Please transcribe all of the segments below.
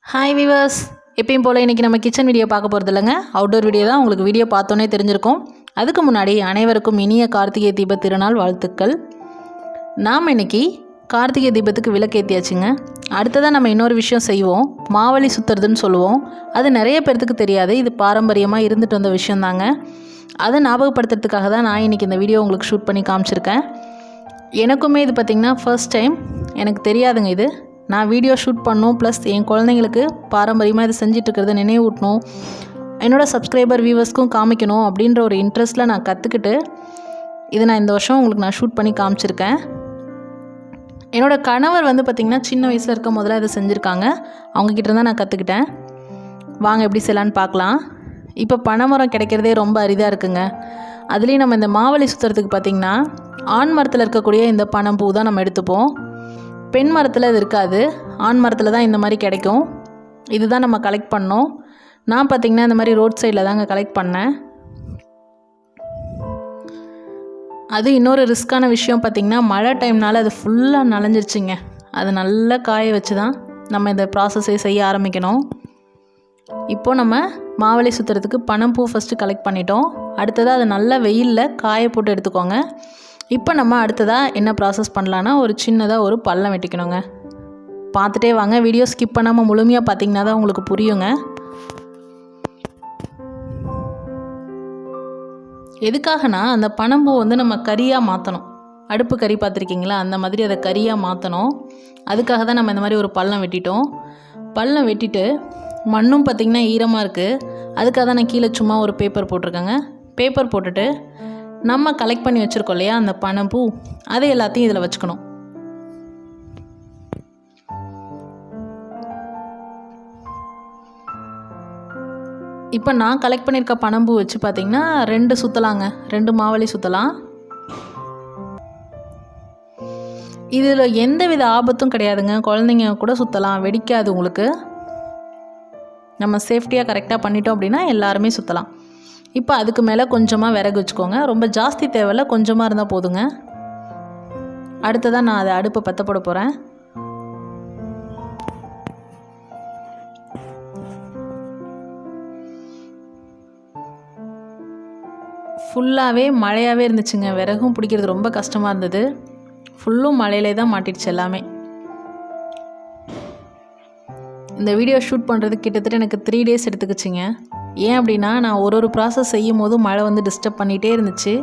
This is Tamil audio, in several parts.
ஹாய் விவர்ஸ், எப்பயும் போல் இன்றைக்கி நம்ம கிச்சன் வீடியோ பார்க்க போகிறது இல்லைங்க. அவுட்டோர் வீடியோ தான். உங்களுக்கு வீடியோ பார்த்தோன்னே தெரிஞ்சிருக்கும். அதுக்கு முன்னாடி அனைவருக்கும் இனிய கார்த்திகை தீப திருநாள் வாழ்த்துக்கள். நாம் இன்றைக்கி கார்த்திகை தீபத்துக்கு விளக்கேற்றியாச்சுங்க. அடுத்ததாக நம்ம இன்னொரு விஷயம் செய்வோம். மாவலி சுற்றுறதுன்னு சொல்லுவோம். அது நிறைய பேர்த்துக்கு தெரியாது. இது பாரம்பரியமாக இருந்துட்டு வந்த விஷயந்தாங்க. அதை ஞாபகப்படுத்துறதுக்காக தான் நான் இன்றைக்கி இந்த வீடியோ உங்களுக்கு ஷூட் பண்ணி காமிச்சிருக்கேன். எனக்குமே இது பார்த்திங்கன்னா ஃபர்ஸ்ட் டைம். எனக்கு தெரியாதுங்க இது. நான் வீடியோ ஷூட் பண்ணணும், ப்ளஸ் என் குழந்தைங்களுக்கு பாரம்பரியமாக இது செஞ்சிட்ருக்கிறத நினைவூட்டணும், என்னோடய சப்ஸ்கிரைபர் வியூவர்ஸ்க்கும் காமிக்கணும் அப்படின்ற ஒரு இன்ட்ரெஸ்ட்டில் நான் கற்றுக்கிட்டு இதை நான் இந்த வருஷம் உங்களுக்கு நான் ஷூட் பண்ணி காமிச்சிருக்கேன். என்னோடய கணவர் பார்த்திங்கன்னா சின்ன வயசில் இருக்க முதல்ல இதை செஞ்சுருக்காங்க. அவங்கக்கிட்ட தான் நான் கற்றுக்கிட்டேன். வாங்க எப்படி செய்யலான்னு பார்க்கலாம். இப்போ பனைமரம் கிடைக்கிறதே ரொம்ப அரிதாக இருக்குங்க. அதுலேயும் நம்ம இந்த மாவலி சுற்றுறதுக்கு பார்த்திங்கன்னா ஆண் மரத்தில் இருக்கக்கூடிய இந்த பனம்பூ தான் நம்ம எடுத்துப்போம். பெண் மரத்தில் இது இருக்காது. ஆண் மரத்தில் தான் இந்த மாதிரி கிடைக்கும். இதுதான் நம்ம கலெக்ட் பண்ணோம். நான் பார்த்திங்கன்னா இந்த மாதிரி ரோட் சைடில் தாங்க கலெக்ட் பண்ணேன். அது இன்னொரு ரிஸ்க்கான விஷயம் பார்த்திங்கன்னா, மழை டைம்னால அது ஃபுல்லாக நனைஞ்சிருச்சுங்க. அது நல்லா காய வச்சு தான் நம்ம இந்த ப்ராசஸை செய்ய ஆரம்பிக்கணும். இப்போது நம்ம மாவலி சுற்றுறதுக்கு பனம்பூ ஃபஸ்ட்டு கலெக்ட் பண்ணிட்டோம். அடுத்ததாக அதை நல்லா வெயிலில் காய போட்டு எடுத்துக்கோங்க. இப்போ நம்ம அடுத்ததாக என்ன ப்ராசஸ் பண்ணலான்னா, ஒரு சின்னதாக ஒரு பள்ளம் வெட்டிக்கணுங்க. பார்த்துட்டே வாங்க, வீடியோ ஸ்கிப் பண்ணாமல் முழுமையாக பார்த்திங்கன்னா தான் உங்களுக்கு புரியுங்க. எதுக்காகனா, அந்த பனம்பூ நம்ம கறியாக மாற்றணும். அடுப்பு கறி பார்த்துருக்கீங்களா, அந்த மாதிரி அதை கறியாக மாற்றணும். அதுக்காக தான் நம்ம இந்த மாதிரி ஒரு பள்ளம் வெட்டிட்டோம். பள்ளம் வெட்டிட்டு மண்ணும் பார்த்திங்கன்னா ஈரமாக இருக்குது. அதுக்காக தான் நான் கீழே சும்மா ஒரு பேப்பர் போட்டிருக்கேங்க. பேப்பர் போட்டுட்டு நம்ம கலெக்ட் பண்ணி வச்சுருக்கோம் இல்லையா அந்த பனம்பூ, அதை எல்லாத்தையும் இதில் வச்சுக்கணும். இப்போ நான் கலெக்ட் பண்ணியிருக்க பனம்பூ வச்சு பார்த்திங்கன்னா 2 சுற்றலாங்க. 2 மாவலி சுற்றலாம். இதில் எந்த வித ஆபத்தும் கிடையாதுங்க. குழந்தைங்க கூட சுற்றலாம், வெடிக்காது உங்களுக்கு. நம்ம சேஃப்டியாக கரெக்டாக பண்ணிட்டோம் அப்படின்னா எல்லாருமே சுற்றலாம். இப்போ அதுக்கு மேலே கொஞ்சமாக விறகு வச்சுக்கோங்க. ரொம்ப ஜாஸ்தி தேவையில்ல, கொஞ்சமாக இருந்தால் போதுங்க. அடுத்ததான் நான் அதை அடுப்பை பற்ற போட போகிறேன். ஃபுல்லாகவே மழையாகவே இருந்துச்சுங்க. விறகும் பிடிக்கிறது ரொம்ப கஷ்டமாக இருந்தது. ஃபுல்லும் மழையிலே தான் மாட்டிடுச்சு எல்லாமே. இந்த வீடியோ ஷூட் பண்ணுறதுக்கு கிட்டத்தட்ட எனக்கு 3 days எடுத்துக்கிச்சிங்க. ஏன் அப்படின்னா, நான் ஒரு ப்ராசஸ் செய்யும் போது மழை டிஸ்டர்ப் பண்ணிகிட்டே இருந்துச்சு.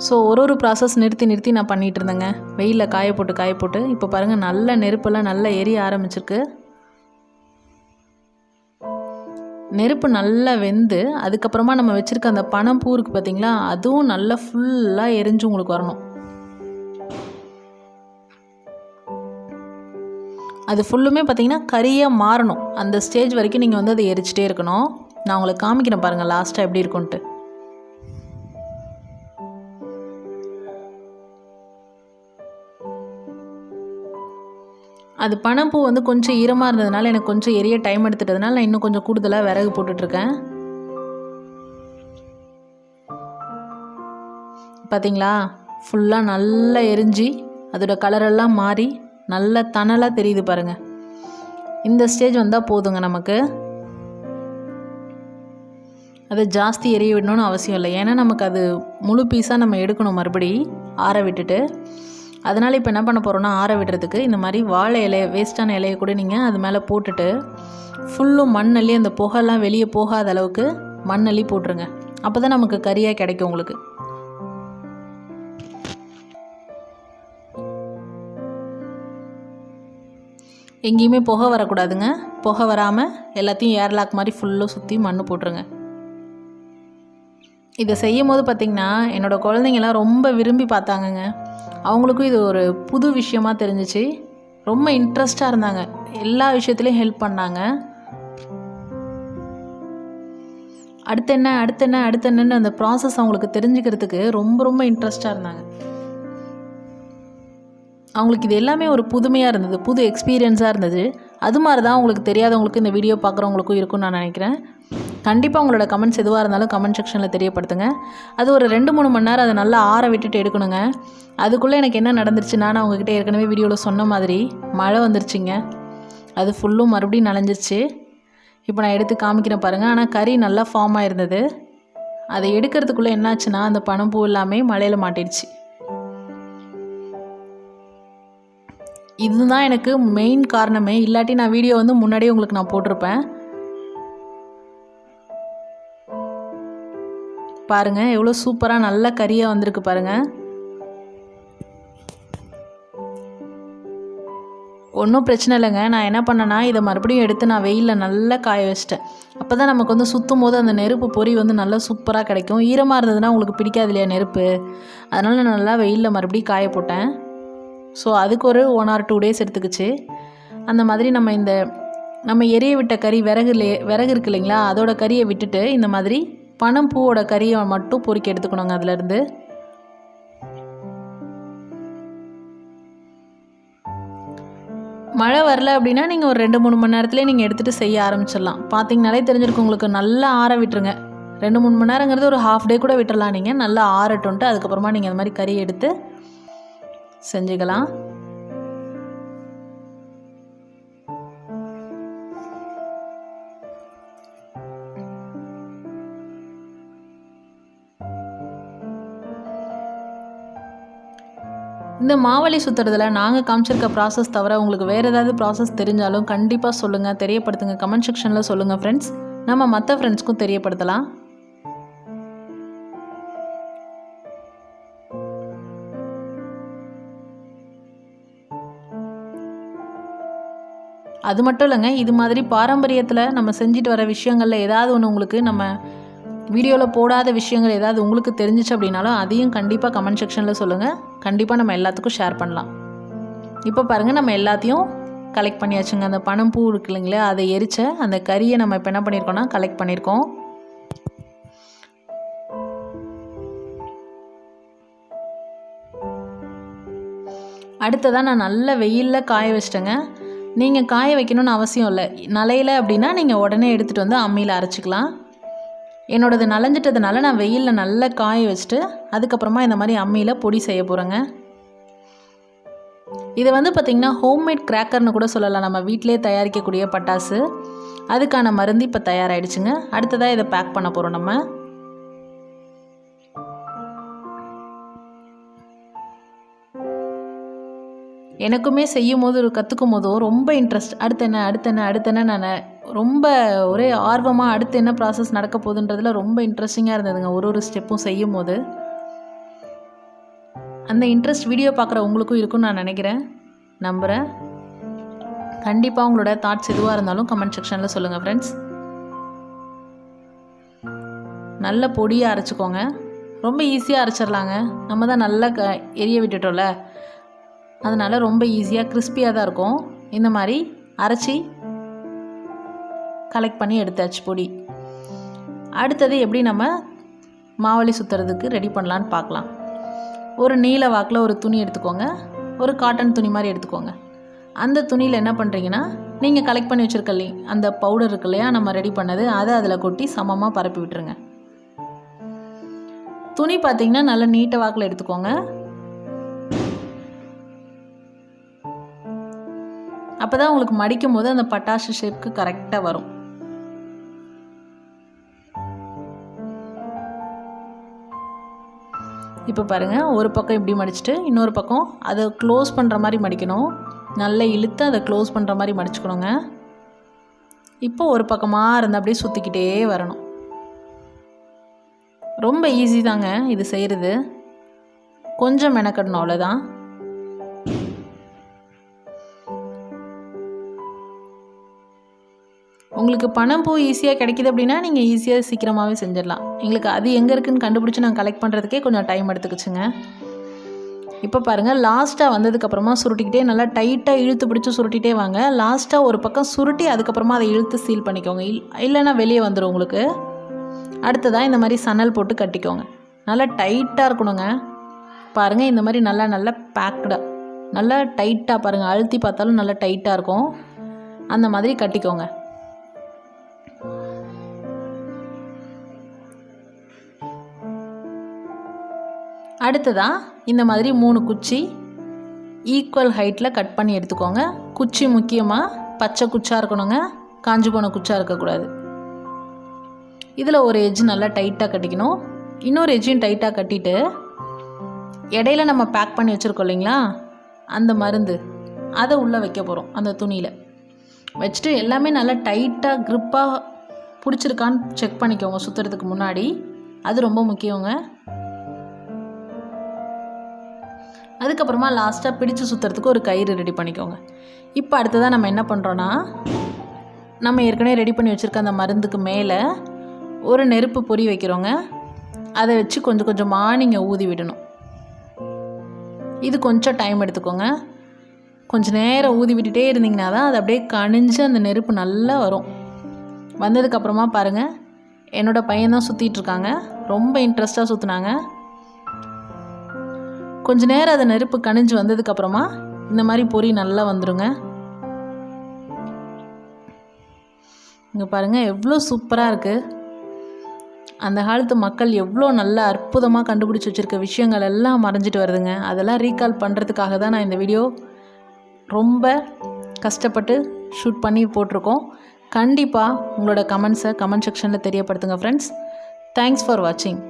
ஸோ ஒரு ப்ராசஸ் நிறுத்தி நான் பண்ணிகிட்டு இருந்தேங்க. வெயிலில் காய போட்டு இப்போ பாருங்கள், நல்ல நெருப்பெல்லாம் நல்லா எரிய ஆரம்பிச்சிருக்கு. நெருப்பு நல்லா வெந்து அதுக்கப்புறமா நம்ம வச்சுருக்க அந்த பனம்பூ இருக்குது பார்த்திங்களா, அதுவும் நல்லா ஃபுல்லாக எரிஞ்சு உங்களுக்கு வரணும். அது ஃபுல்லுமே பார்த்திங்கன்னா கறியாக மாறணும். அந்த ஸ்டேஜ் வரைக்கும் நீங்கள் அதை எரிச்சிட்டே இருக்கணும். நான் உங்களுக்கு காமிக்கிறேன் பாருங்கள் லாஸ்ட்டாக எப்படி இருக்குன்ட்டு. அது பனம்பூ கொஞ்சம் ஈரமாக இருந்ததுனால எனக்கு கொஞ்சம் எரிய டைம் எடுத்துட்டதுனால நான் இன்னும் கொஞ்சம் கூடுதலாக விறகு போட்டுட்ருக்கேன். பார்த்திங்களா, ஃபுல்லாக நல்லா எரிஞ்சு அதோட கலரெல்லாம் மாறி நல்ல தணலாக தெரியுது பாருங்கள். இந்த ஸ்டேஜ் வந்தால் போதுங்க நமக்கு. அதை ஜாஸ்தி எரிய விடணும்னு அவசியம் இல்லை. ஏன்னா நமக்கு அது முழு பீஸாக நம்ம எடுக்கணும் மறுபடி ஆற விட்டுட்டு. அதனால் இப்போ என்ன பண்ண போகிறோன்னா, ஆற விடுறதுக்கு இந்த மாதிரி வாழை இலையை, வேஸ்ட்டான இலையை கூட நீங்கள் அது மேலே போட்டுட்டு ஃபுல்லும் மண்ணள்ளி, அந்த புகைலாம் வெளியே போகாத அளவுக்கு மண்ணள்ளி போட்டுருங்க. அப்போ தான் நமக்கு கறியாக கிடைக்கும் உங்களுக்கு. எங்கேயுமே புகை வரக்கூடாதுங்க. புகை வராமல் எல்லாத்தையும் ஏர்லாக் மாதிரி ஃபுல்லாக சுற்றி மண் போட்டுருங்க. இதை செய்யும் போது பார்த்திங்கன்னா என்னோடய குழந்தைங்கள்லாம் ரொம்ப விரும்பி பார்த்தாங்கங்க. அவங்களுக்கும் இது ஒரு புது விஷயமாக தெரிஞ்சிச்சு. ரொம்ப இன்ட்ரெஸ்டாக இருந்தாங்க. எல்லா விஷயத்துலையும் ஹெல்ப் பண்ணாங்க. அடுத்து என்னன்னு அந்த ப்ராசஸ் அவங்களுக்கு தெரிஞ்சுக்கிறதுக்கு ரொம்ப இன்ட்ரெஸ்டாக இருந்தாங்க. அவங்களுக்கு இது எல்லாமே ஒரு புதுமையாக இருந்தது, புது எக்ஸ்பீரியன்ஸாக இருந்தது. அது மாதிரி தான் உங்களுக்கு தெரியாதவங்களுக்கு இந்த வீடியோ பார்க்குறவங்களுக்கும் இருக்கும்னு நான் நினைக்கிறேன். கண்டிப்பாக உங்களோட கமெண்ட்ஸ் எதுவாக இருந்தாலும் கமெண்ட் செக்ஷனில் தெரியப்படுத்துங்க. அது ஒரு 2-3 மணி நேரம் அதை நல்லா ஆற விட்டுட்டு எடுக்கணுங்க. அதுக்குள்ளே எனக்கு என்ன நடந்துருச்சுன்னா, நான் உங்ககிட்ட ஏற்கனவே வீடியோவில் சொன்ன மாதிரி மழை வந்துருச்சுங்க. அது ஃபுல்லும் மறுபடியும் நனைஞ்சிருச்சு. இப்போ நான் எடுத்து காமிக்கிறேன் பாருங்கள். ஆனால் கறி நல்லா ஃபார்ம் ஆயிருந்தது. அதை எடுக்கிறதுக்குள்ளே என்னாச்சுன்னா அந்த பனம்பூ எல்லாமே மழையில் மாட்டிடுச்சு. இதுதான் எனக்கு மெயின் காரணமே. இல்லாட்டி நான் வீடியோ வந்து முன்னாடியே உங்களுக்கு நான் போட்டிருப்பேன். பாருங்கள் எவ்வளோ சூப்பராக நல்ல கறியாக வந்திருக்கு பாருங்கள். ஒன்றும் பிரச்சனை இல்லைங்க. நான் என்ன பண்ணேன்னா இதை மறுபடியும் எடுத்து நான் வெயிலில் நல்லா காய வச்சிட்டேன். அப்போ தான் நமக்கு வந்து சுற்றும் போது அந்த நெருப்பு பொறி வந்து நல்லா சூப்பராக கிடைக்கும். ஈரமாக இருந்ததுன்னா உங்களுக்கு பிடிக்காது இல்லையா நெருப்பு, அதனால் நான் நல்லா வெயிலில் மறுபடியும் காய போட்டேன். ஸோ அதுக்கு ஒரு 1 or 2 days எடுத்துக்கிச்சு. அந்த மாதிரி நம்ம எரிய விட்ட கறி விறகு இருக்கு இல்லைங்களா, அதோட கறியை விட்டுட்டு இந்த மாதிரி பனம்பூவோட கறியை மட்டும் பொறுக்கி எடுத்துக்கணுங்க. அதுலேருந்து மழை வரல அப்படின்னா நீங்கள் ஒரு 2-3 மணி நேரத்துலேயே நீங்கள் எடுத்துகிட்டு செய்ய ஆரம்பிச்சிடலாம். பார்த்தீங்கனாலே தெரிஞ்சிருக்கும் உங்களுக்கு. நல்லா ஆற விட்டுருங்க. 2-3 மணி நேரங்கிறது ஒரு ½ day கூட விட்டுடலாம். நீங்கள் நல்லா ஆறட்டுன்ட்டு அதுக்கப்புறமா நீங்கள் அந்த மாதிரி கறி எடுத்து செஞ்சுக்கலாம். இந்த மாவலி சுற்றுறதுல நாங்கள் காமிச்சிருக்க ப்ராசஸ் தவிர உங்களுக்கு வேறு ஏதாவது ப்ராசஸ் தெரிஞ்சாலும் கண்டிப்பாக சொல்லுங்கள், தெரியப்படுத்துங்க. கமெண்ட் செக்ஷனில் சொல்லுங்கள் ஃப்ரெண்ட்ஸ். நம்ம மற்ற ஃப்ரெண்ட்ஸ்க்கும் தெரியப்படுத்தலாம். அது மட்டும் இல்லைங்க, இது மாதிரி பாரம்பரியத்தில் நம்ம செஞ்சுட்டு வர விஷயங்களில் ஏதாவது ஒன்று உங்களுக்கு நம்ம வீடியோவில் போடாத விஷயங்கள் ஏதாவது உங்களுக்கு தெரிஞ்சிச்சு அப்படின்னாலும் அதையும் கண்டிப்பாக கமெண்ட் செக்ஷனில் சொல்லுங்கள். கண்டிப்பாக நம்ம எல்லாத்துக்கும் ஷேர் பண்ணலாம். இப்போ பாருங்கள் நம்ம எல்லாத்தையும் கலெக்ட் பண்ணியாச்சுங்க. அந்த பனம்பூ இருக்கு இல்லைங்களா, அதை எரிச்ச அந்த கறியை நம்ம இப்போ என்ன பண்ணியிருக்கோம்னா கலெக்ட் பண்ணியிருக்கோம். அடுத்ததான் நான் நல்ல வெயிலில் காய வச்சிட்டேங்க. நீங்கள் காய வைக்கணும்னு அவசியம் இல்லை. நலையில் அப்படின்னா நீங்கள் உடனே எடுத்துகிட்டு வந்து அம்மியில் அரைச்சிக்கலாம். என்னோடது நனைஞ்சிட்டதுனால நான் வெயிலில் நல்லா காய வச்சுட்டு அதுக்கப்புறமா இந்த மாதிரி அம்மியில் பொடி செய்ய போகிறேங்க. இதை வந்து பார்த்திங்கன்னா ஹோம்மேட் கிராக்கர்னு கூட சொல்லலாம். நம்ம வீட்டிலே தயாரிக்கக்கூடிய பட்டாசு. அதுக்கான மருந்து இப்போ தயாராகிடுச்சுங்க. அடுத்ததாக இதை பேக் பண்ண போகிறோம் நம்ம. எனக்குமே செய்யும் போது கற்றுக்கும் போதும் ரொம்ப இன்ட்ரெஸ்ட். அடுத்தென்ன நான் ரொம்ப ஒரே ஆர்வமாக அடுத்து என்ன ப்ராசஸ் நடக்க போகுதுன்றதுல ரொம்ப இன்ட்ரெஸ்டிங்காக இருந்ததுங்க. ஒரு ஸ்டெப்பும் செய்யும் போது அந்த இன்ட்ரெஸ்ட் வீடியோ பார்க்குற உங்களுக்கும் இருக்குன்னு நான் நினைக்கிறேன், நம்புகிறேன். கண்டிப்பாக உங்களோட தாட்ஸ் எதுவாக இருந்தாலும் கமெண்ட் செக்ஷனில் சொல்லுங்கள் ஃப்ரெண்ட்ஸ். நல்ல பொடியாக அரைச்சிக்கோங்க. ரொம்ப ஈஸியாக அரைச்சிடலாங்க. நம்ம தான் நல்லா எரிய விட்டுட்டோம்ல, அதனால் ரொம்ப ஈஸியாக கிறிஸ்பியாக தான் இருக்கும். இந்த மாதிரி அரைச்சி கலெக்ட் பண்ணி எடுத்தாச்சு பொடி. அடுத்தது எப்படி நம்ம மாவலி சுற்றுறதுக்கு ரெடி பண்ணலான்னு பார்க்கலாம். ஒரு நீல வாக்கில் ஒரு துணி எடுத்துக்கோங்க. ஒரு காட்டன் துணி மாதிரி எடுத்துக்கோங்க. அந்த துணியில் என்ன பண்ணுறீங்கன்னா நீங்கள் கலெக்ட் பண்ணி வச்சுருக்கலே அந்த பவுடர் இருக்கு இல்லையா, நம்ம ரெடி பண்ணது, அதை அதில் கொட்டி சமமாக பரப்பி விட்டுருங்க. துணி பார்த்திங்கன்னா நல்லா நீட்ட வாக்கில் எடுத்துக்கோங்க. அப்போ தான் உங்களுக்கு மடிக்கும் போது அந்த பட்டாசு ஷேப்புக்கு கரெக்டாக வரும். இப்போ பாருங்கள், ஒரு பக்கம் இப்படி மடிச்சுட்டு இன்னொரு பக்கம் அதை க்ளோஸ் பண்ணுற மாதிரி மடிக்கணும். நல்லா இழுத்து அதை க்ளோஸ் பண்ணுற மாதிரி மடிச்சுக்கணுங்க. இப்போ ஒரு பக்கமாக இருந்து அப்படியே சுற்றிக்கிட்டே வரணும். ரொம்ப ஈஸி தாங்க இது செய்கிறது, கொஞ்சம் மெனக்கடணும், அவ்வளோதான். உங்களுக்கு பனம்பூ ஈஸியாக கிடைக்கிது அப்படின்னா நீங்கள் ஈஸியாக சீக்கிரமாகவே செஞ்சிடலாம். எங்களுக்கு அது எங்கே இருக்குதுன்னு கண்டுபிடிச்சி நான் கலெக்ட் பண்ணுறதுக்கே கொஞ்சம் டைம் எடுத்துக்கிச்சுங்க. இப்போ பாருங்கள், லாஸ்ட்டாக வந்ததுக்கப்புறமா சுருட்டிக்கிட்டே நல்லா டைட்டாக இழுத்து பிடிச்சி சுருட்டிகிட்டே வாங்க. லாஸ்ட்டாக ஒரு பக்கம் சுருட்டி அதுக்கப்புறமா அதை இழுத்து சீல் பண்ணிக்கோங்க. இல்லைன்னா வெளியே வந்துடும் உங்களுக்கு. அடுத்ததாக இந்த மாதிரி சணல் போட்டு கட்டிக்கோங்க. நல்லா டைட்டாக இருக்கணுங்க. பாருங்கள், இந்த மாதிரி நல்லா பேக்டாக நல்லா டைட்டாக பாருங்கள், அழுத்தி பார்த்தாலும் நல்லா டைட்டாக இருக்கும். அந்த மாதிரி கட்டிக்கோங்க. அடுத்ததாக இந்த மாதிரி 3 குச்சி ஈக்குவல் ஹைட்டில் கட் பண்ணி எடுத்துக்கோங்க. குச்சி முக்கியமாக பச்சை குச்சாக இருக்கணுங்க, காஞ்சி போன குச்சாக இருக்கக்கூடாது. இதில் ஒரு எட்ஜ் நல்லா டைட்டாக கட்டிக்கணும். இன்னொரு எட்ஜையும் டைட்டாக கட்டிட்டு இடையில நம்ம பேக் பண்ணி வச்சுருக்கோம் இல்லைங்களா, அந்த மருந்து அதை உள்ளே வைக்க போகிறோம். அந்த துணியில் வச்சுட்டு எல்லாமே நல்லா டைட்டாக க்ரிப்பாக பிடிச்சிருக்கான்னு செக் பண்ணிக்கோங்க சுற்றுறதுக்கு முன்னாடி. அது ரொம்ப முக்கியங்க. அதுக்கப்புறமா லாஸ்ட்டாக பிடிச்சு சுற்றுறதுக்கு ஒரு கயிறு ரெடி பண்ணிக்கோங்க. இப்போ அடுத்ததாக நம்ம என்ன பண்ணுறோன்னா, நம்ம ஏற்கனவே ரெடி பண்ணி வச்சுருக்க அந்த மருந்துக்கு மேலே ஒரு நெருப்பு பொறி வைக்கிறோங்க. அதை வச்சு கொஞ்சம் கொஞ்சமாக நீங்கள் ஊதி விடணும். இது கொஞ்சம் டைம் எடுத்துக்கோங்க. கொஞ்சம் நேரம் ஊதி விட்டுட்டே இருந்தீங்கன்னா தான் அது அப்படியே கணிஞ்சு அந்த நெருப்பு நல்லா வரும். வந்ததுக்கப்புறமா பாருங்கள், என்னோடய பையன்தான் சுற்றிட்டுருக்காங்க. ரொம்ப இன்ட்ரெஸ்ட்டாக சுற்றுனாங்க. கொஞ்சம் நேரம் அதை நெருப்பு கணிஞ்சு வந்ததுக்கப்புறமா இந்த மாதிரி பொறி நல்லா வந்துடுங்க. இங்கே பாருங்கள் எவ்வளோ சூப்பராக இருக்குது. அந்த காலத்து மக்கள் எவ்வளோ நல்லா அற்புதமாக கண்டுபிடிச்சி வச்சுருக்க விஷயங்கள் எல்லாம் மறைஞ்சிட்டு வருதுங்க. அதெல்லாம் ரீகால் பண்ணுறதுக்காக தான் நான் இந்த வீடியோ ரொம்ப கஷ்டப்பட்டு ஷூட் பண்ணி போட்டிருக்கோம். கண்டிப்பாக உங்களோட கமெண்ட்ஸை கமெண்ட் செக்ஷனில் தெரியப்படுத்துங்க ஃப்ரெண்ட்ஸ். தேங்க்ஸ் ஃபார் வாட்சிங்.